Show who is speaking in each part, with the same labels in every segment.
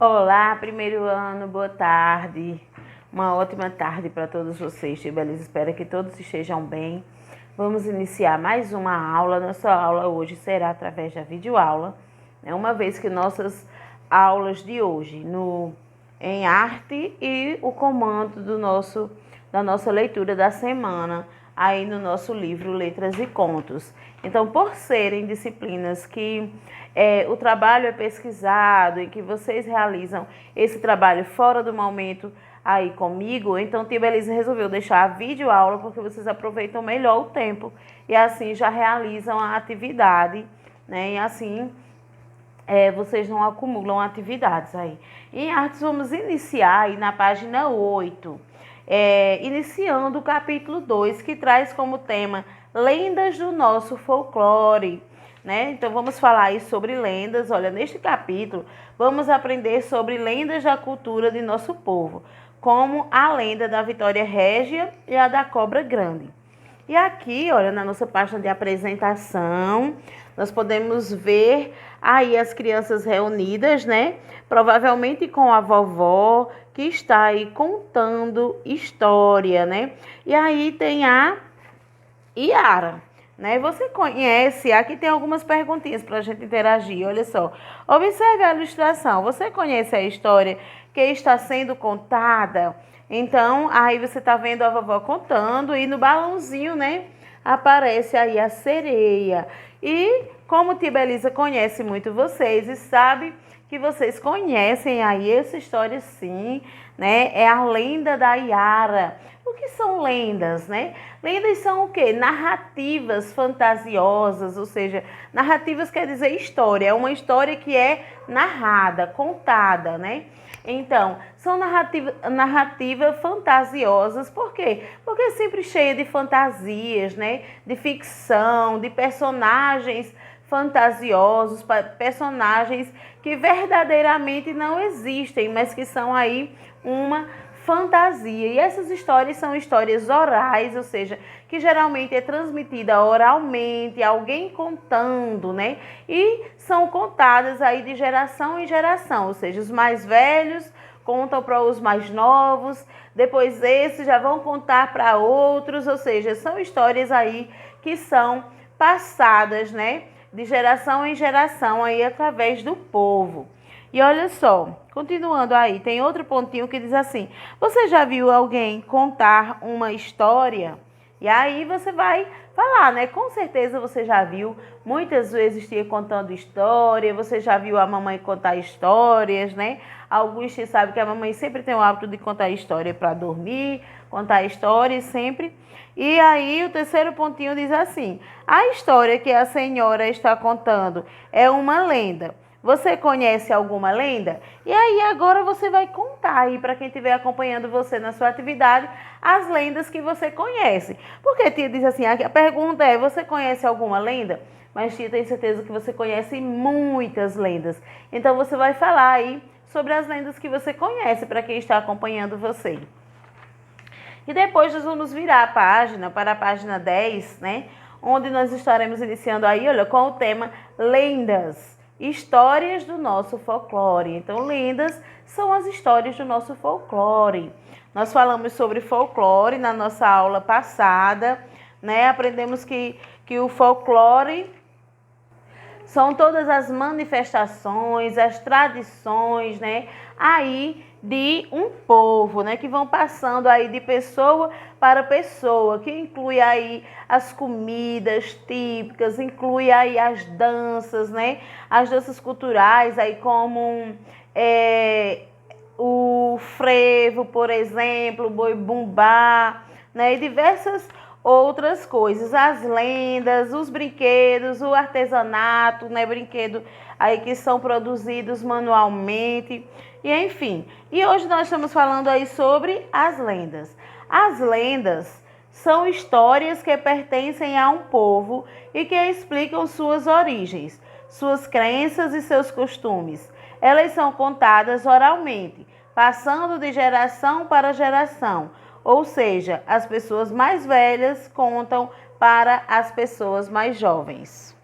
Speaker 1: Olá, primeiro ano, boa tarde. Uma ótima tarde para todos vocês, Tibelize. Espero que todos estejam bem. Vamos iniciar mais uma aula. Nossa aula hoje será através da videoaula, né? Uma vez que nossas aulas de hoje em arte e o comando da nossa leitura da semana aí no nosso livro Letras e Contos. Então, por serem disciplinas que o trabalho é pesquisado e que vocês realizam esse trabalho fora do momento aí comigo, então Tia Belize resolveu deixar a videoaula porque vocês aproveitam melhor o tempo e assim já realizam a atividade, né? E assim vocês não acumulam atividades aí. Em artes vamos iniciar aí na página 8, iniciando o capítulo 2, que traz como tema lendas do nosso folclore, né? Então vamos falar aí sobre lendas. Olha, neste capítulo vamos aprender sobre lendas da cultura de nosso povo, como a lenda da Vitória Régia e a da Cobra Grande. E aqui, olha, na nossa página de apresentação, nós podemos ver aí as crianças reunidas, né? Provavelmente com a vovó, que está aí contando história, né? E aí tem a Yara, né? Você conhece, aqui tem algumas perguntinhas para a gente interagir, olha só. Observe a ilustração, você conhece a história que está sendo contada? Então, aí você está vendo a vovó contando e no balãozinho, né, aparece aí a sereia. E como Tia Belisa conhece muito vocês e sabe que vocês conhecem aí essa história sim, né? É a lenda da Yara. O que são lendas, né? Lendas são o quê? Narrativas fantasiosas, ou seja, narrativas quer dizer história, é uma história que é narrada, contada, né? Então, são narrativas fantasiosas, por quê? Porque é sempre cheia de fantasias, né? De ficção, de personagens fantasiosos, personagens que verdadeiramente não existem, mas que são aí uma fantasia. E essas histórias são histórias orais, ou seja, que geralmente é transmitida oralmente, alguém contando, né? E são contadas aí de geração em geração, ou seja, os mais velhos contam para os mais novos, depois esses já vão contar para outros, ou seja, são histórias aí que são passadas, né? De geração em geração aí através do povo. E olha só, continuando aí, tem outro pontinho que diz assim: você já viu alguém contar uma história? E aí você vai falar, né? Com certeza você já viu muitas vezes tia contando história, você já viu a mamãe contar histórias, né? Alguns tia sabem que a mamãe sempre tem o hábito de contar história para dormir, contar histórias sempre. E aí o terceiro pontinho diz assim: a história que a senhora está contando é uma lenda. Você conhece alguma lenda? E aí agora você vai contar aí para quem estiver acompanhando você na sua atividade as lendas que você conhece. Porque tia diz assim, a pergunta é, você conhece alguma lenda? Mas tia tem certeza que você conhece muitas lendas. Então você vai falar aí sobre as lendas que você conhece para quem está acompanhando você. E depois nós vamos virar a página para a página 10, né? Onde nós estaremos iniciando aí, olha, com o tema lendas. Histórias do nosso folclore. Então, lendas são as histórias do nosso folclore. Nós falamos sobre folclore na nossa aula passada, né? Aprendemos que o folclore são todas as manifestações, as tradições, né? Aí de um povo, né, que vão passando aí de pessoa para pessoa, que inclui aí as comidas típicas, inclui aí as danças, né, as danças culturais, aí como o frevo, por exemplo, o boi-bumbá, né, e diversas outras coisas, as lendas, os brinquedos, o artesanato, né, brinquedo aí que são produzidos manualmente, e enfim. E hoje nós estamos falando aí sobre as lendas. As lendas são histórias que pertencem a um povo e que explicam suas origens, suas crenças e seus costumes. Elas são contadas oralmente, passando de geração para geração. Ou seja, as pessoas mais velhas contam para as pessoas mais jovens.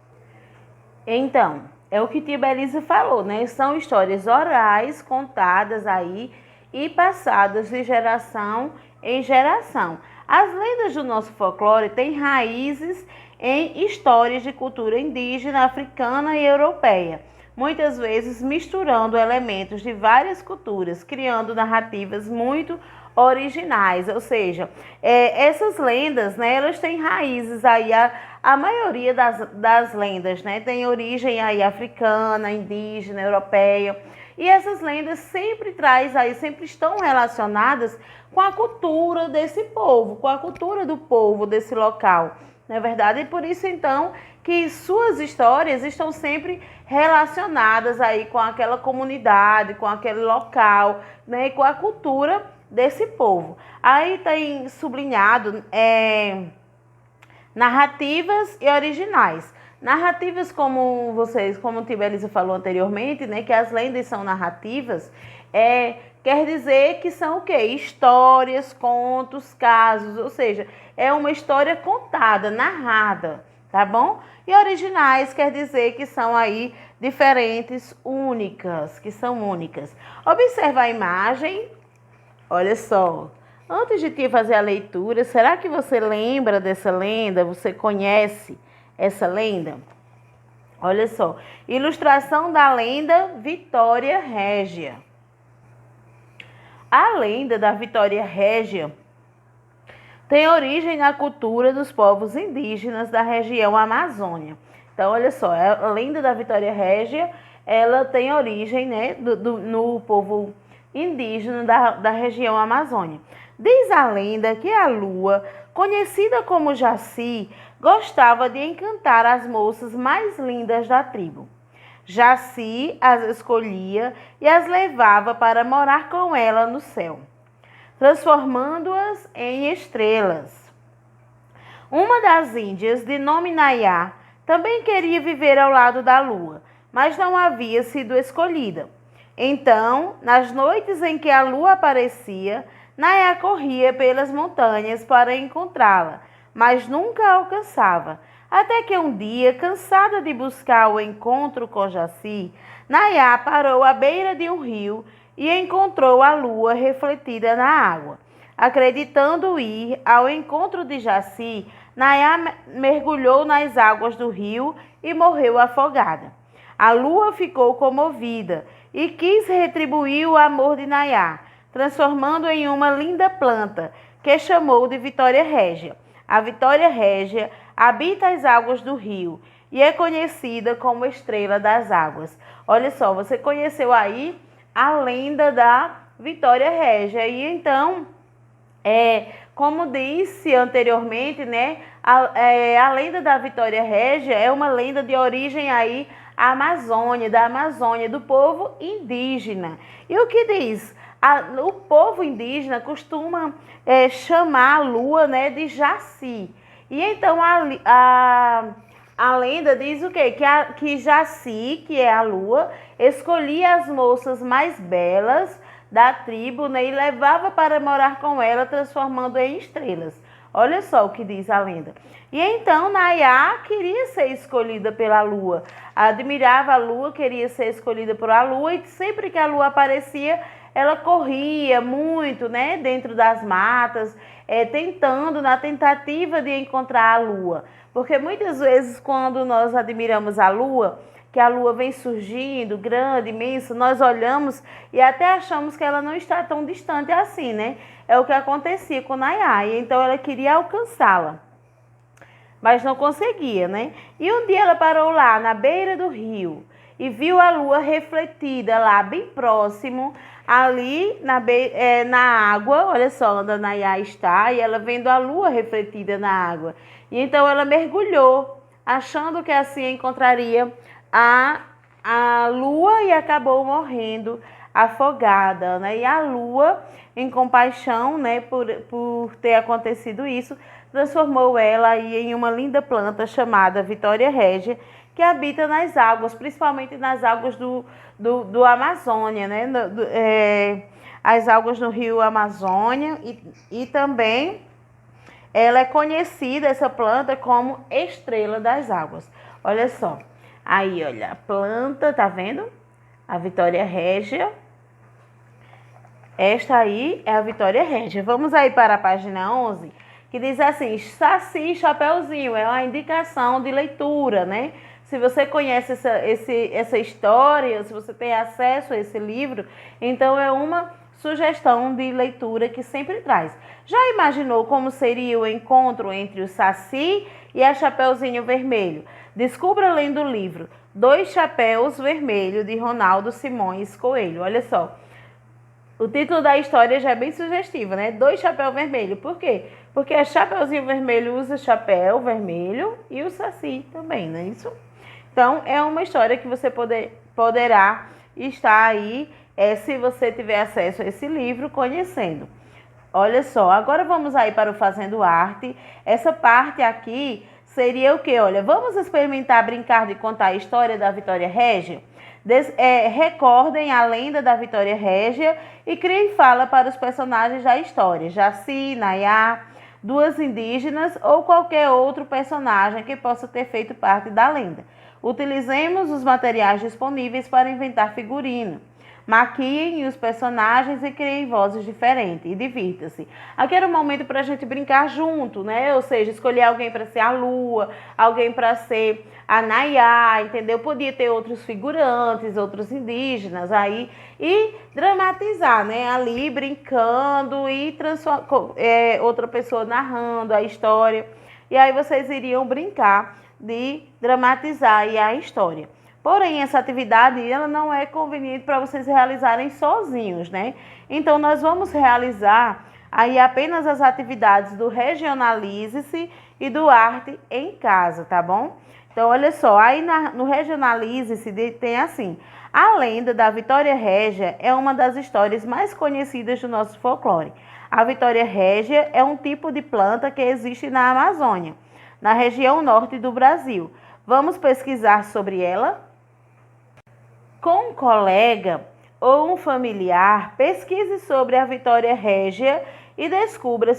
Speaker 1: Então, É o que tia Belisa falou, né? São histórias orais contadas aí e passadas de geração em geração. As lendas do nosso folclore têm raízes em histórias de cultura indígena, africana e europeia, muitas vezes misturando elementos de várias culturas, criando narrativas muito originais, ou seja, essas lendas, né, elas têm raízes aí, a maioria das lendas, né, tem origem aí africana, indígena, europeia, e essas lendas sempre estão relacionadas com a cultura desse povo, com a cultura do povo desse local, não é verdade? E por isso, então, que suas histórias estão sempre relacionadas aí com aquela comunidade, com aquele local, né, e com a cultura desse povo. Aí tem sublinhado narrativas e originais. Narrativas, como o Tibeliza falou anteriormente, né, que as lendas são narrativas, quer dizer que são o quê? Histórias, contos, casos, ou seja, é uma história contada, narrada, tá bom? E originais quer dizer que são aí diferentes, únicas, que são únicas. Observa a imagem, olha só. Antes de te fazer a leitura, será que você lembra dessa lenda? Você conhece essa lenda? Olha só. Ilustração da lenda Vitória Régia. A lenda da Vitória Régia tem origem na cultura dos povos indígenas da região Amazônia. Então, olha só, a lenda da Vitória Régia, ela tem origem, né, no povo indígena da região Amazônia. Diz a lenda que a lua, conhecida como Jaci, gostava de encantar as moças mais lindas da tribo. Jaci as escolhia e as levava para morar com ela no céu, transformando-as em estrelas. Uma das índias, de nome Nayá, também queria viver ao lado da lua, mas não havia sido escolhida. Então, nas noites em que a lua aparecia, Nayá corria pelas montanhas para encontrá-la, mas nunca a alcançava. Até que um dia, cansada de buscar o encontro com Jaci, Nayá parou à beira de um rio e encontrou a lua refletida na água. Acreditando ir ao encontro de Jaci, Nayá mergulhou nas águas do rio e morreu afogada. A lua ficou comovida e quis retribuir o amor de Nayá, transformando em uma linda planta que chamou de Vitória Régia. A Vitória Régia habita as águas do rio e é conhecida como Estrela das Águas. Olha só, você conheceu aí a lenda da Vitória Régia. E então, como disse anteriormente, né, a lenda da Vitória Régia é uma lenda de origem aí da Amazônia, do povo indígena. E o que diz? O povo indígena costuma chamar a lua, né, de Jaci. E então a lenda diz o quê? Que Jaci, que é a lua, escolhia as moças mais belas da tribo, né, e levava para morar com ela, transformando em estrelas. Olha só o que diz a lenda. E então Nayá queria ser escolhida pela lua, admirava a lua, queria ser escolhida por a lua, e sempre que a lua aparecia, ela corria muito, né, dentro das matas, na tentativa de encontrar a lua. Porque muitas vezes, quando nós admiramos a lua, que a lua vem surgindo, grande, imensa, nós olhamos e até achamos que ela não está tão distante assim, né? É o que acontecia com Nayá, e então ela queria alcançá-la, mas não conseguia, né? E um dia ela parou lá na beira do rio e viu a lua refletida lá bem próximo, ali na água. Olha só onde a Nayá está, e ela vendo a lua refletida na água. E então ela mergulhou, achando que assim encontraria a lua, e acabou morrendo afogada, né? E a lua, em compaixão, né, por ter acontecido isso, transformou ela aí em uma linda planta chamada Vitória Régia, que habita nas águas, principalmente nas águas do Amazônia, né? As águas do rio Amazônia, e também ela é conhecida, essa planta, como Estrela das Águas. Olha só, Aí, olha, a planta, tá vendo? A Vitória Régia. Esta aí é a Vitória Régia. Vamos aí para a página 11, que diz assim, Saci Chapeuzinho, é uma indicação de leitura, né? Se você conhece essa história, se você tem acesso a esse livro, então é uma sugestão de leitura que sempre traz. Já imaginou como seria o encontro entre o Saci e a Chapeuzinho Vermelho? Descubra lendo o livro Dois Chapéus Vermelhos, de Ronaldo Simões Coelho. Olha só. O título da história já é bem sugestivo, né? Dois chapéus vermelhos. Por quê? Porque a Chapeuzinho Vermelho usa chapéu vermelho e o Saci também, não é isso? Então, é uma história que você poderá estar aí, se você tiver acesso a esse livro, conhecendo. Olha só, agora vamos aí para o Fazendo Arte. Essa parte aqui seria o quê? Olha, vamos experimentar brincar de contar a história da Vitória Régia? Recordem a lenda da Vitória Régia e criem fala para os personagens da história, Jaci, Nayá, duas indígenas ou qualquer outro personagem que possa ter feito parte da lenda. Utilizemos os materiais disponíveis para inventar figurino. Maquiem os personagens e criem vozes diferentes e divirta-se. Aqui era um momento para a gente brincar junto, né? Ou seja, escolher alguém para ser a Lua, alguém para ser a Nayá, entendeu? Podia ter outros figurantes, outros indígenas aí e dramatizar, né? Ali brincando e outra pessoa narrando a história. E aí vocês iriam brincar de dramatizar aí a história. Porém, essa atividade ela não é conveniente para vocês realizarem sozinhos, né? Então, nós vamos realizar aí apenas as atividades do Regionalize-se e do Arte em Casa, tá bom? Então, olha só, aí no Regionalize-se tem assim, a lenda da Vitória Régia é uma das histórias mais conhecidas do nosso folclore. A Vitória Régia é um tipo de planta que existe na Amazônia, na região norte do Brasil. Vamos pesquisar sobre ela? Com um colega ou um familiar, pesquise sobre a Vitória Régia e descubra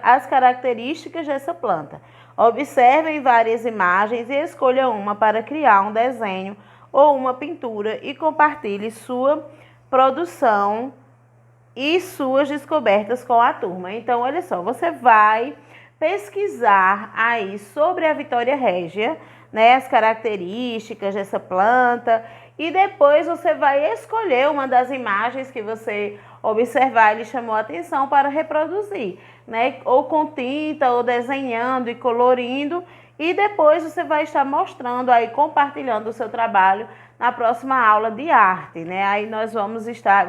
Speaker 1: as características dessa planta. Observem várias imagens e escolha uma para criar um desenho ou uma pintura e compartilhe sua produção e suas descobertas com a turma. Então, olha só, você vai pesquisar aí sobre a Vitória Régia, né, as características dessa planta e depois você vai escolher uma das imagens que você observar e lhe chamou a atenção para reproduzir, né, ou com tinta ou desenhando e colorindo e depois você vai estar mostrando aí, compartilhando o seu trabalho na próxima aula de arte, né, aí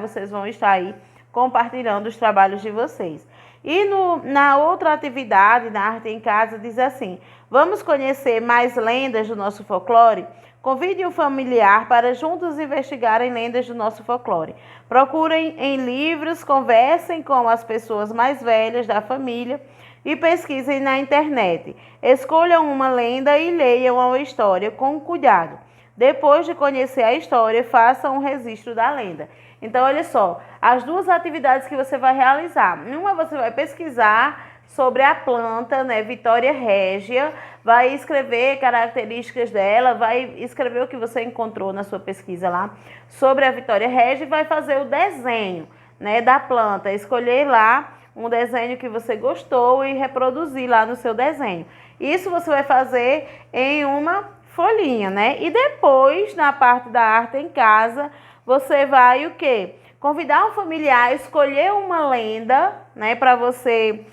Speaker 1: vocês vão estar aí compartilhando os trabalhos de vocês. E na outra atividade, na Arte em Casa, diz assim, vamos conhecer mais lendas do nosso folclore? Convide um familiar para juntos investigarem lendas do nosso folclore. Procurem em livros, conversem com as pessoas mais velhas da família e pesquisem na internet. Escolham uma lenda e leiam a história com cuidado. Depois de conhecer a história, façam um registro da lenda. Então, olha só, as duas atividades que você vai realizar. Uma, você vai pesquisar sobre a planta, né, Vitória Régia, vai escrever características dela, vai escrever o que você encontrou na sua pesquisa lá sobre a Vitória Régia e vai fazer o desenho, né, da planta. Escolher lá um desenho que você gostou e reproduzir lá no seu desenho. Isso você vai fazer em uma folhinha, né? E depois, na parte da arte em casa, você vai o quê? Convidar um familiar, escolher uma lenda, né, para você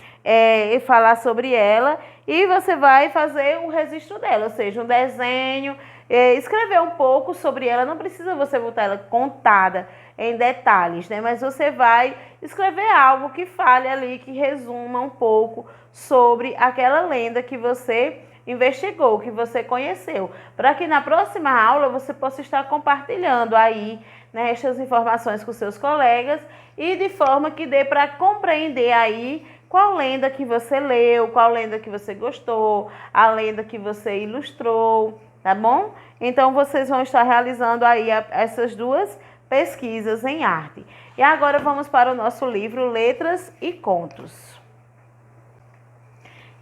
Speaker 1: falar sobre ela e você vai fazer um registro dela, ou seja, um desenho, escrever um pouco sobre ela, não precisa você botar ela contada em detalhes, né, mas você vai escrever algo que fale ali, que resuma um pouco sobre aquela lenda que você investigou, que você conheceu, para que na próxima aula você possa estar compartilhando aí, né, estas informações com seus colegas e de forma que dê para compreender aí qual lenda que você leu, qual lenda que você gostou, a lenda que você ilustrou, tá bom? Então, vocês vão estar realizando aí essas duas pesquisas em arte. E agora vamos para o nosso livro Letras e Contos.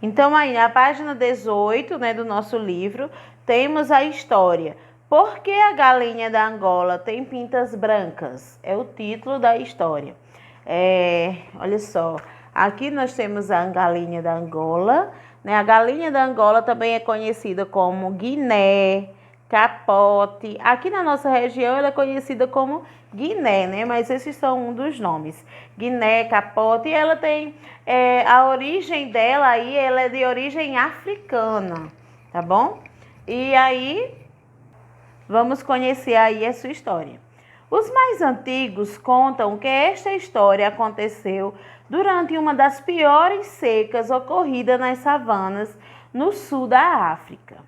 Speaker 1: Então, aí na página 18, né, do nosso livro, temos a história Por que a galinha da Angola tem pintas brancas? É o título da história. Olha só, aqui nós temos a galinha da Angola, né? A galinha da Angola também é conhecida como Guiné, capote. Aqui na nossa região ela é conhecida como Guiné, né? Mas esses são um dos nomes. Guiné, capote. E ela tem a origem dela aí, ela é de origem africana, tá bom? E aí vamos conhecer aí a sua história. Os mais antigos contam que esta história aconteceu durante uma das piores secas ocorridas nas savanas no sul da África.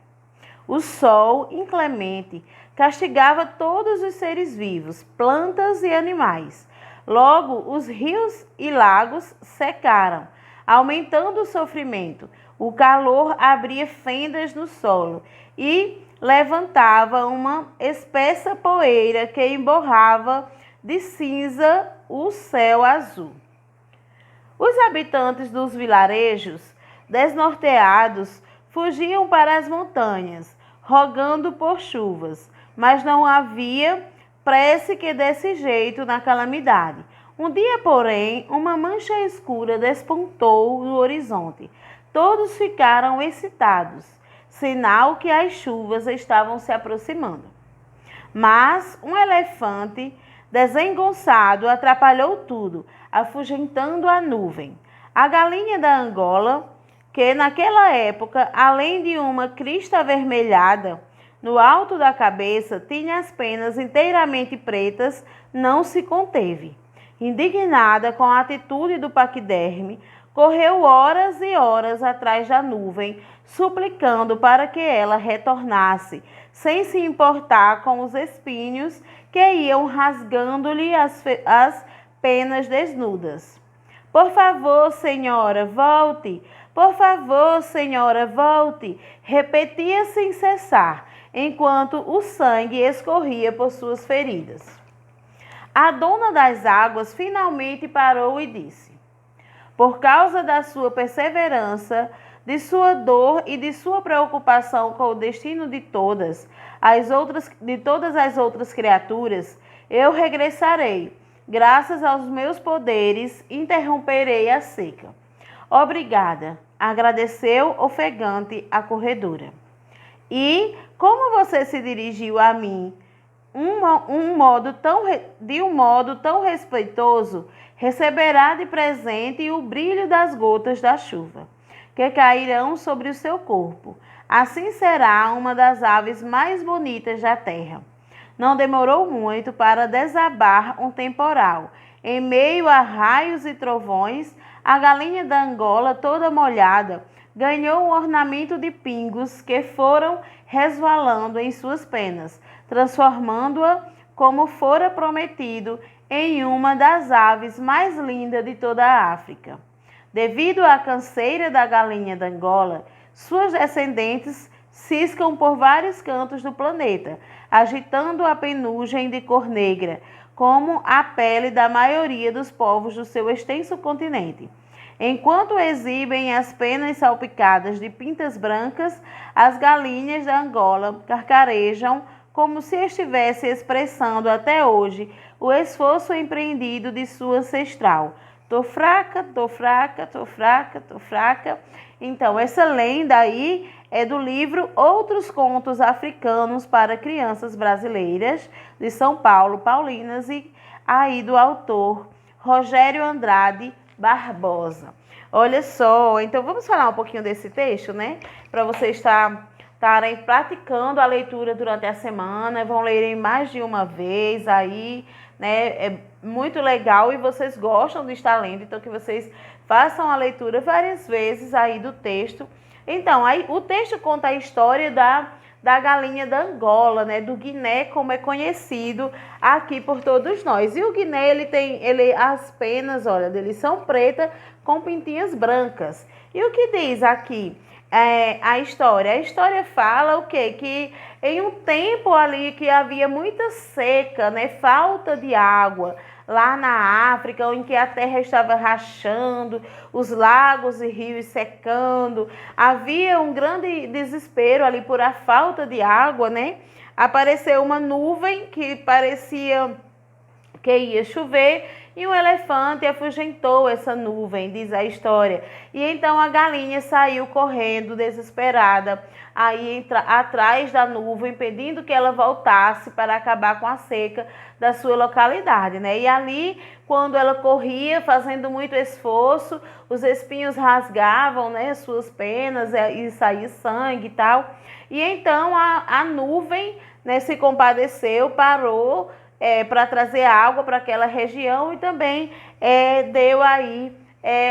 Speaker 1: O sol inclemente castigava todos os seres vivos, plantas e animais. Logo, os rios e lagos secaram, aumentando o sofrimento. O calor abria fendas no solo e levantava uma espessa poeira que emborrava de cinza o céu azul. Os habitantes dos vilarejos, desnorteados, fugiam para as montanhas, rogando por chuvas, mas não havia prece que desse jeito na calamidade. Um dia, porém, uma mancha escura despontou no horizonte. Todos ficaram excitados, sinal que as chuvas estavam se aproximando. Mas um elefante desengonçado atrapalhou tudo, afugentando a nuvem. A galinha da Angola, que naquela época, além de uma crista avermelhada no alto da cabeça, tinha as penas inteiramente pretas, não se conteve. Indignada com a atitude do paquiderme, correu horas e horas atrás da nuvem, suplicando para que ela retornasse, sem se importar com os espinhos que iam rasgando-lhe as penas desnudas. Por favor, senhora, volte! Por favor, senhora, volte! Repetia sem cessar, enquanto o sangue escorria por suas feridas. A dona das águas finalmente parou e disse: por causa da sua perseverança, de sua dor e de sua preocupação com o destino de todas as outras criaturas, eu regressarei. Graças aos meus poderes, interromperei a seca. Obrigada, agradeceu ofegante a corredora. E como você se dirigiu a mim de um modo tão respeitoso, receberá de presente o brilho das gotas da chuva, que cairão sobre o seu corpo. Assim será uma das aves mais bonitas da terra. Não demorou muito para desabar um temporal. Em meio a raios e trovões, a galinha da Angola, toda molhada, ganhou um ornamento de pingos que foram resvalando em suas penas, transformando-a, como fora prometido, em uma das aves mais lindas de toda a África. Devido à canseira da galinha da Angola, suas descendentes ciscam por vários cantos do planeta, agitando a penugem de cor negra, como a pele da maioria dos povos do seu extenso continente. Enquanto exibem as penas salpicadas de pintas brancas, as galinhas da Angola carcarejam como se estivesse expressando até hoje o esforço empreendido de sua ancestral. Tô fraca, tô fraca, tô fraca, tô fraca. Então, essa lenda aí é do livro Outros Contos Africanos para Crianças Brasileiras, de São Paulo, Paulinas, e aí do autor Rogério Andrade Barbosa. Olha só, então vamos falar um pouquinho desse texto, né? Para vocês estarem praticando a leitura durante a semana, vão lerem mais de uma vez aí, né? É muito legal e vocês gostam de estar lendo, então que vocês façam a leitura várias vezes aí do texto. Então, aí o texto conta a história da galinha da Angola, né? Do Guiné, como é conhecido aqui por todos nós. E o Guiné, as penas, olha, dele são pretas com pintinhas brancas. E o que diz aqui a história? A história fala o quê? Que em um tempo ali que havia muita seca, né? Falta de água lá na África, em que a terra estava rachando, os lagos e rios secando, havia um grande desespero ali por a falta de água, né? apareceu uma nuvem que parecia que ia chover e um elefante afugentou essa nuvem, diz a história. E então a galinha saiu correndo desesperada aí atrás da nuvem, pedindo que ela voltasse para acabar com a seca da sua localidade, né? E ali, quando ela corria, fazendo muito esforço, os espinhos rasgavam, né, suas penas e saía sangue e tal. E então a nuvem, né, se compadeceu, parou para trazer água para aquela região e também deu aí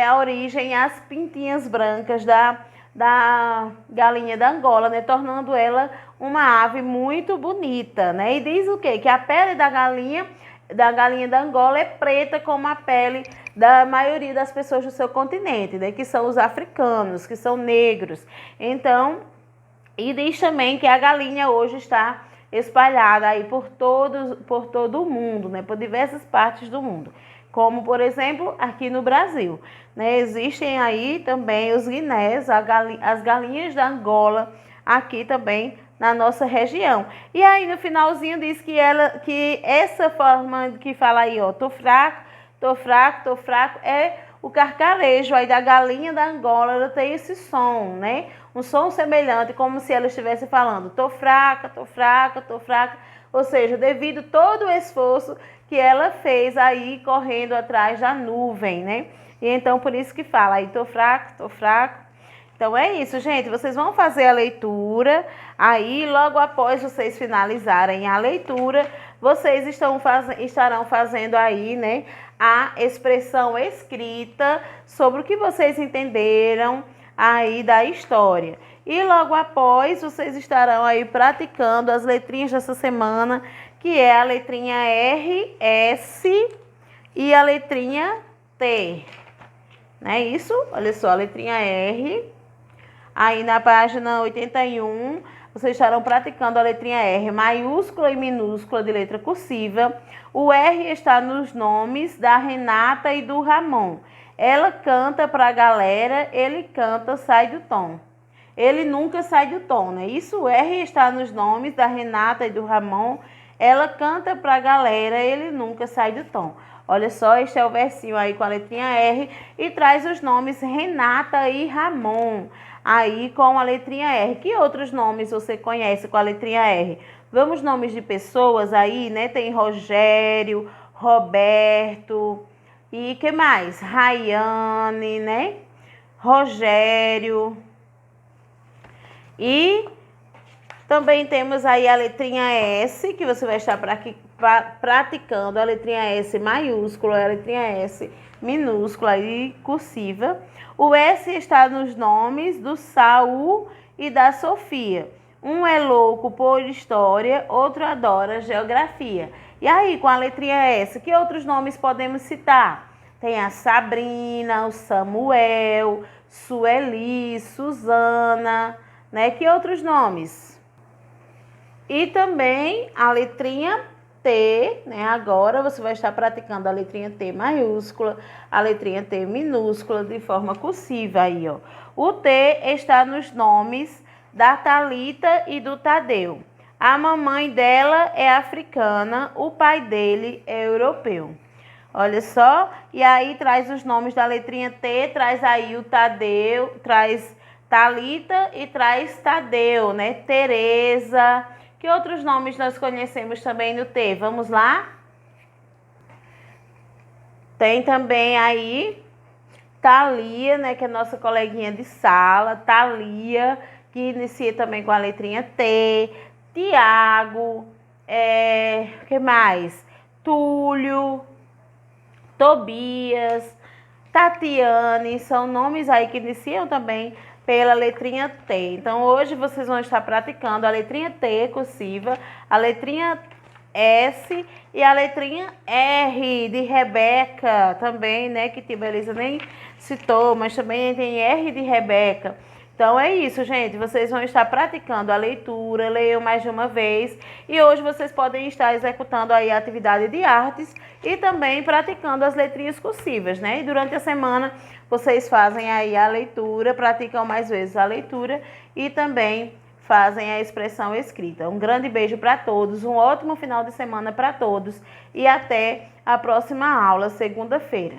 Speaker 1: a origem às pintinhas brancas da galinha da Angola, né, tornando ela uma ave muito bonita, né? E diz o quê? Que a pele da galinha da Angola é preta como a pele da maioria das pessoas do seu continente, né, que são os africanos, que são negros. Então, e diz também que a galinha hoje está espalhada aí por todo o mundo, né, por diversas partes do mundo, como por exemplo aqui no Brasil, né, existem aí também os guinés, as galinhas da Angola aqui também na nossa região. E aí no finalzinho diz que essa forma que fala aí, ó, tô fraco, é o carcarejo aí da galinha da Angola. Ela tem esse som, né? Um som semelhante, como se ela estivesse falando, tô fraca, ou seja, devido todo o esforço que ela fez aí correndo atrás da nuvem, né? E então por isso que fala aí, tô fraco. Então é isso, gente. Vocês vão fazer a leitura. Aí, logo após vocês finalizarem a leitura, vocês estarão fazendo aí, né, a expressão escrita sobre o que vocês entenderam aí da história. E logo após, vocês estarão aí praticando as letrinhas dessa semana, que é a letrinha R, S e a letrinha T. Não é isso? Olha só, a letrinha R. Aí na página 81, vocês estarão praticando a letrinha R, maiúscula e minúscula de letra cursiva. O R está nos nomes da Renata e do Ramon. Ela canta para a galera, ele canta, sai do tom. Ele nunca sai do tom, né? Isso, o R está nos nomes da Renata e do Ramon. Ela canta para a galera, ele nunca sai do tom. Olha só, este é o versinho aí com a letrinha R e traz os nomes Renata e Ramon aí com a letrinha R. Que outros nomes você conhece com a letrinha R? Vamos nomes de pessoas aí, né? Tem Rogério, Roberto e que mais? Rayane, né? Rogério. E também temos aí a letrinha S, que você vai estar praticando a letrinha S maiúscula, a letrinha S minúscula e cursiva. O S está nos nomes do Saul e da Sofia. Um é louco por história, outro adora geografia. E aí, com a letrinha S, que outros nomes podemos citar? Tem a Sabrina, o Samuel, Sueli, Suzana, né? Que outros nomes? E também a letrinha T, né? Agora você vai estar praticando a letrinha T maiúscula, a letrinha T minúscula de forma cursiva aí, ó. O T está nos nomes da Thalita e do Tadeu. A mamãe dela é africana, o pai dele é europeu. Olha só, e aí traz os nomes da letrinha T, traz aí o Tadeu, traz Thalita e traz Tadeu, né? Tereza. Que outros nomes nós conhecemos também no T? Vamos lá? Tem também aí Thalia, né, que é nossa coleguinha de sala. Thalia, que inicia também com a letrinha T. Tiago, que mais? Túlio, Tobias, Tatiane, são nomes aí que iniciam também pela letrinha T. Então, hoje vocês vão estar praticando a letrinha T cursiva, a letrinha S e a letrinha R de Rebeca também, né? Que Tia Belisa nem citou, mas também tem R de Rebeca. Então, é isso, gente. Vocês vão estar praticando a leitura, leiam mais de uma vez. E hoje vocês podem estar executando aí a atividade de artes e também praticando as letrinhas cursivas, né? E durante a semana vocês fazem aí a leitura, praticam mais vezes a leitura e também fazem a expressão escrita. Um grande beijo para todos, um ótimo final de semana para todos e até a próxima aula, segunda-feira.